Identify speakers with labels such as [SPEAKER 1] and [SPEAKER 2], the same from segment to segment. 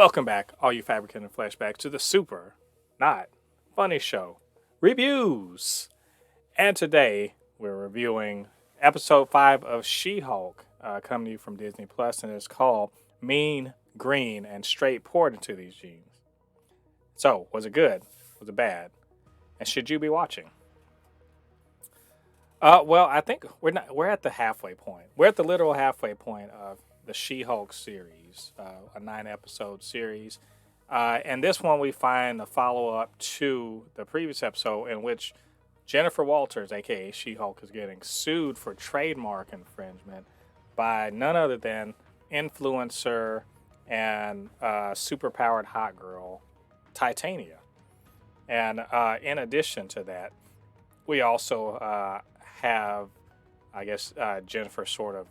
[SPEAKER 1] Welcome back, all you Fabricans and Fleshbags, to the super, not funny show reviews. And today we're reviewing episode 5 of She-Hulk, coming to you from Disney Plus, and it's called Mean, Green, and Straight Poured Into These Jeans. So, was it good? Was it bad? And should you be watching? Well, I think we're at the halfway point. We're at the literal halfway point of the She-Hulk series, a 9-episode series. And this one we find a follow-up to the previous episode in which Jennifer Walters, aka She-Hulk, is getting sued for trademark infringement by none other than influencer and superpowered hot girl Titania. And in addition to that, we also have, I guess, Jennifer sort of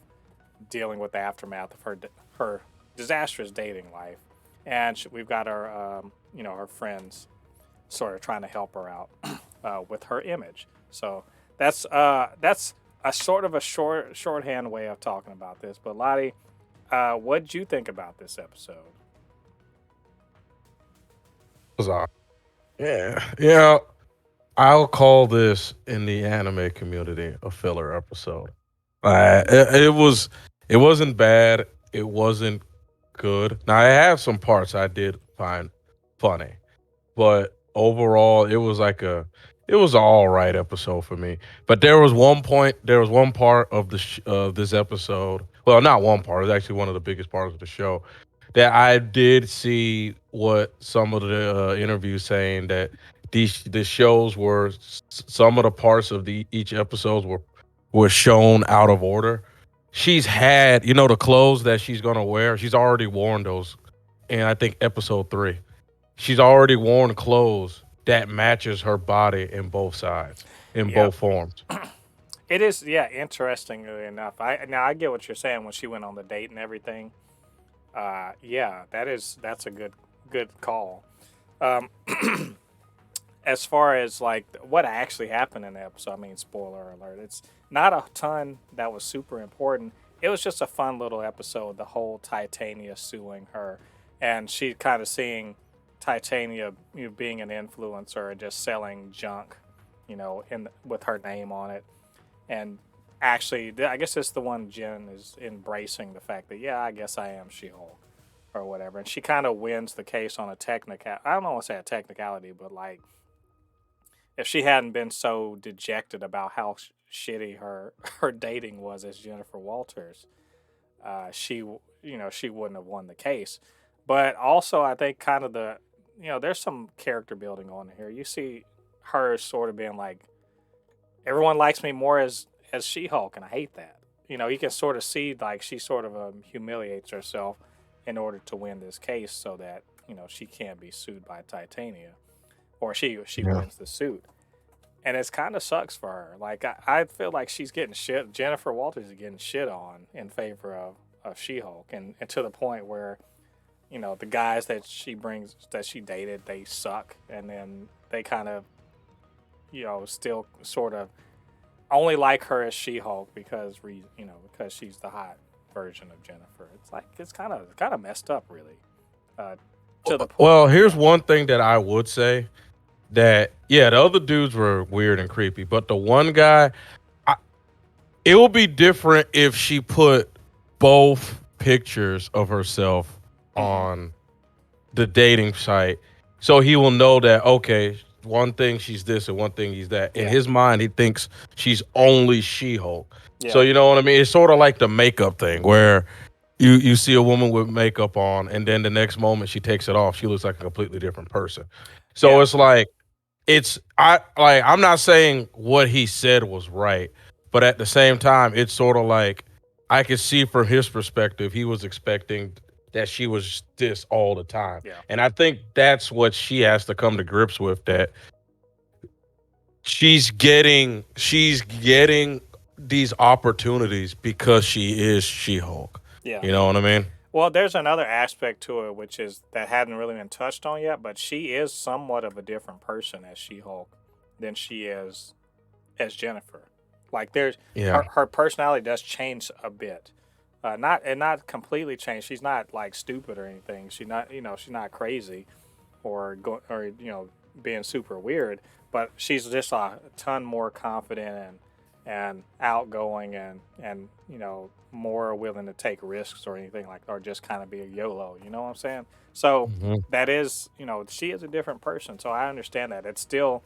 [SPEAKER 1] dealing with the aftermath of her disastrous dating life, and we've got her, her friends, sort of trying to help her out with her image. So that's a sort of a shorthand way of talking about this. But LADI, what did you think about this episode?
[SPEAKER 2] Yeah. I'll call this in the anime community a filler episode. It wasn't bad. It wasn't good. Now I have some parts I did find funny, but overall it was an all right episode for me. But there was one part of this episode. Well, not one part. It was actually one of the biggest parts of the show that I did see what some of the interviews saying that the shows were some of the parts of the each episodes were shown out of order. She's had, the clothes that she's gonna wear. She's already worn those, and I think episode 3, she's already worn clothes that matches her body in both sides, in
[SPEAKER 1] Yep,
[SPEAKER 2] both forms.
[SPEAKER 1] it is. Yeah, interestingly enough, I get what you're saying when she went on the date and everything. Yeah, that's a good call. Um, as far as like what actually happened in the episode, I mean, spoiler alert, it's not a ton that was super important. It was just a fun little episode. The whole Titania suing her, and she kind of seeing Titania, being an influencer and just selling junk, with her name on it. And actually, I guess it's the one Jen is embracing the fact that, yeah, I guess I am She-Hulk or whatever, and she kind of wins the case on a technical. I don't want to say a technicality, but like if she hadn't been so dejected about how shitty her dating was as Jennifer Walters, she wouldn't have won the case. But also, I think kind of there's some character building on here. You see her sort of being like, everyone likes me more as She Hulk, and I hate that. You can sort of see like she sort of humiliates herself in order to win this case, so that she can't be sued by Titania, or she
[SPEAKER 2] Yeah.
[SPEAKER 1] wins the suit. And it's kind of sucks for her. Like I feel like she's getting shit. Jennifer Walters is getting shit on in favor of She Hulk, and to the point where the guys that she dated, they suck, and then they kind of still sort of only like her as She Hulk because she's the hot version of Jennifer. It's like it's kind of messed up, really. Uh, to the point,
[SPEAKER 2] Well, here's
[SPEAKER 1] yeah,
[SPEAKER 2] one thing that I would say that yeah, the other dudes were weird and creepy, but the one guy, I, it would be different if she put both pictures of herself
[SPEAKER 1] hmm
[SPEAKER 2] on the dating site, so he will know that okay, one thing she's this and one thing he's that. In
[SPEAKER 1] yeah,
[SPEAKER 2] his mind, he thinks she's only She-Hulk. So
[SPEAKER 1] yeah,
[SPEAKER 2] you know what I mean? It's sort of like the makeup thing where you see a woman with makeup on, and then the next moment she takes it off, she looks like a completely different person. So
[SPEAKER 1] yeah,
[SPEAKER 2] it's like I'm not saying what he said was right, but at the same time, it's sort of like I could see from his perspective, he was expecting that she was this all the time.
[SPEAKER 1] yeah.
[SPEAKER 2] And I think that's what she has to come to grips with, that she's getting these opportunities because she is She-Hulk.
[SPEAKER 1] Yeah.
[SPEAKER 2] You know what I mean?
[SPEAKER 1] Well, there's another aspect to it, which is that hadn't really been touched on yet, but she is somewhat of a different person as She Hulk than she is as Jennifer. Like there's
[SPEAKER 2] Yeah.
[SPEAKER 1] her personality does change a bit. not completely changed. She's not like stupid or anything. She's not crazy or being super weird, but she's just a ton more confident and outgoing and more willing to take risks or anything like or just kind of be a YOLO. You know what I'm saying? So
[SPEAKER 2] Mhm.
[SPEAKER 1] that is she is a different person. So I understand that. It's still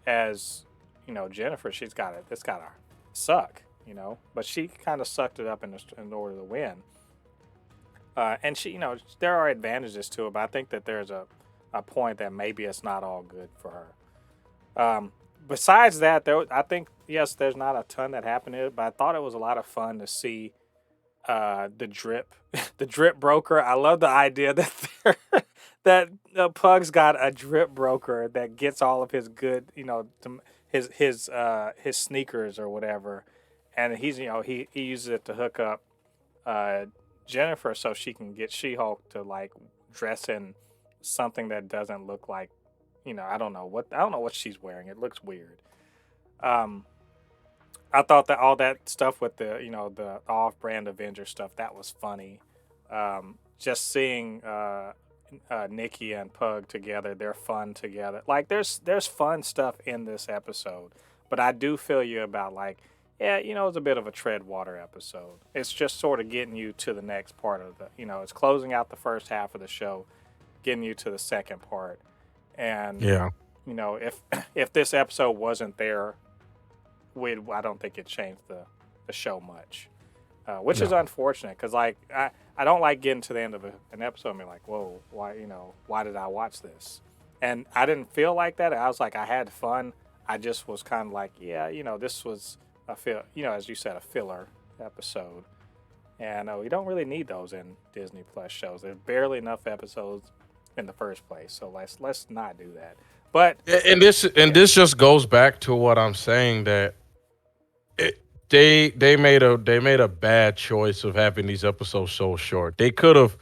[SPEAKER 1] as Jennifer, it's gotta suck, but she kind of sucked it up in order to win. And she, there are advantages to it, but I think that there's a point that maybe it's not all good for her. Besides that, I think yes, there's not a ton that happened in it, but I thought it was a lot of fun to see the drip, the drip broker. I love the idea that that Pug's got a drip broker that gets all of his good, his sneakers or whatever, and he uses it to hook up uh, Jennifer so she can get She-Hulk to like dress in something that doesn't look like, I don't know what she's wearing. It looks weird. Um, I thought that all that stuff with the off-brand Avenger stuff that was funny. Just seeing Nikki and Pug together, they're fun together. Like there's fun stuff in this episode, but I do feel you about like yeah, it's a bit of a tread water episode. It's just sort of getting you to the next part of it's closing out the first half of the show, getting you to the second part, and
[SPEAKER 2] Yeah.
[SPEAKER 1] if if this episode wasn't there I don't think it changed the show much, which is
[SPEAKER 2] No.
[SPEAKER 1] unfortunate because like I don't like getting to the end of an episode and be like, whoa, why did I watch this? And I didn't feel like that. I was like, I had fun. I just was kind of like, yeah, this was as you said, a filler episode, and we don't really need those in Disney Plus shows. There's barely enough episodes in the first place, so let's not do that. But
[SPEAKER 2] And
[SPEAKER 1] yeah,
[SPEAKER 2] this just goes back to what I'm saying that it, they made a bad choice of having these episodes so short. They could have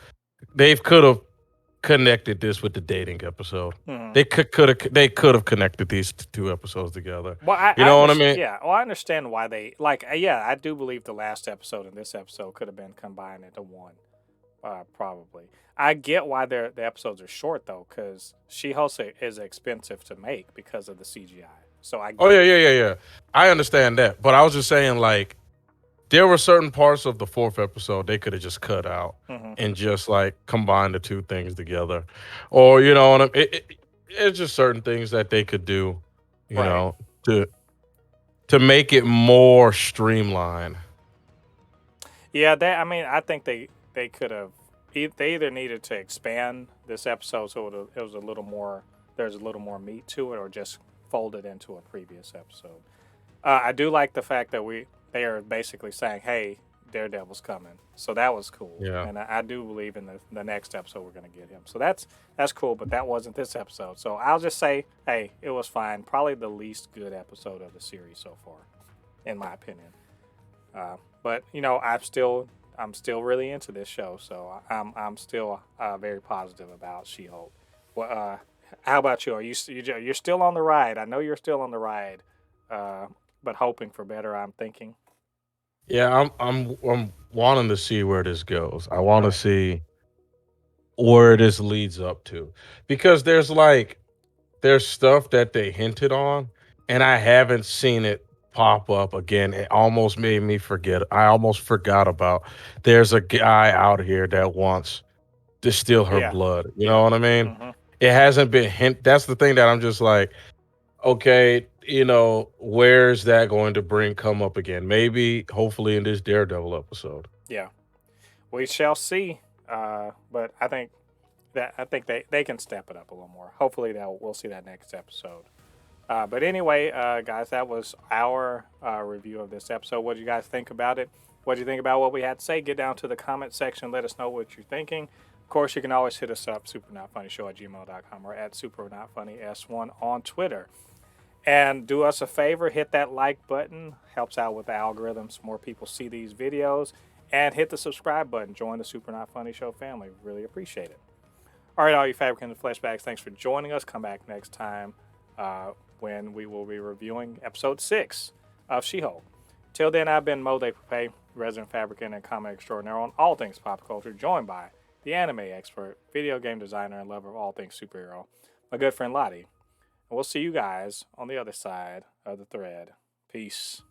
[SPEAKER 2] connected this with the dating episode.
[SPEAKER 1] mhm.
[SPEAKER 2] They could have connected these two episodes together.
[SPEAKER 1] Well, I,
[SPEAKER 2] You
[SPEAKER 1] I
[SPEAKER 2] know what I
[SPEAKER 1] understand.
[SPEAKER 2] mean?
[SPEAKER 1] Yeah, well, I understand why they like. Yeah, I do believe the last episode and this episode could have been combined into one. Probably. I get why the episodes are short though, because She-Hulk is expensive to make because of the CGI. So I
[SPEAKER 2] Oh
[SPEAKER 1] get
[SPEAKER 2] yeah,
[SPEAKER 1] it.
[SPEAKER 2] yeah, yeah, yeah. I understand that, but I was just saying like there were certain parts of the fourth episode they could have just cut out
[SPEAKER 1] Hmm.
[SPEAKER 2] and just like combine the two things together, or you know, it's just certain things that they could do, you
[SPEAKER 1] Right.
[SPEAKER 2] know, to make it more streamlined.
[SPEAKER 1] Yeah. I mean, I think they could have. They either needed to expand this episode so it was a little more. There's a little more meat to it, or just fold it into a previous episode. I do like the fact that they are basically saying, "Hey, Daredevil's coming," so that was cool,
[SPEAKER 2] Yeah.
[SPEAKER 1] and I do believe in the next episode we're going to get him. So that's cool, but that wasn't this episode. So I'll just say, hey, it was fine. Probably the least good episode of the series so far, in my opinion. But I'm still really into this show, so I'm still very positive about She-Hulk. Well, how about you? You're still on the ride? I know you're still on the ride. Uh, but hoping for better. I'm thinking.
[SPEAKER 2] Yeah, I'm wanting to see where this goes. I want to
[SPEAKER 1] Right.
[SPEAKER 2] see where this leads up to, because there's stuff that they hinted on, and I haven't seen it pop up again. It almost made me forget. I almost forgot about. There's a guy out here that wants to steal her
[SPEAKER 1] Yeah.
[SPEAKER 2] blood. You
[SPEAKER 1] Yeah.
[SPEAKER 2] know what I mean?
[SPEAKER 1] Hmm.
[SPEAKER 2] It hasn't been hint. That's the thing that I'm just like, okay, where's that going to come up again? Maybe, hopefully, in this Daredevil episode.
[SPEAKER 1] Yeah. We shall see. But I think they can step it up a little more. Hopefully that we'll see that next episode. But anyway, guys, that was our review of this episode. What do you guys think about it? What do you think about what we had to say? Get down to the comment section. Let us know what you're thinking. Of course, you can always hit us up, supernotfunnyshow@gmail.com or at supernotfunnys1 on Twitter. And do us a favor, hit that like button. Helps out with the algorithms. More people see these videos. And hit the subscribe button. Join the Super Not Funny Show family. Really appreciate it. All right, all you Fabricans and Fleshbags, thanks for joining us. Come back next time when we will be reviewing episode 6 of She-Hulk. Till then, I've been Mo De Pape. resident fabricant and comic extraordinaire on all things pop culture, joined by the anime expert, video game designer, and lover of all things superhero, my good friend LADI. And we'll see you guys on the other side of the thread. Peace.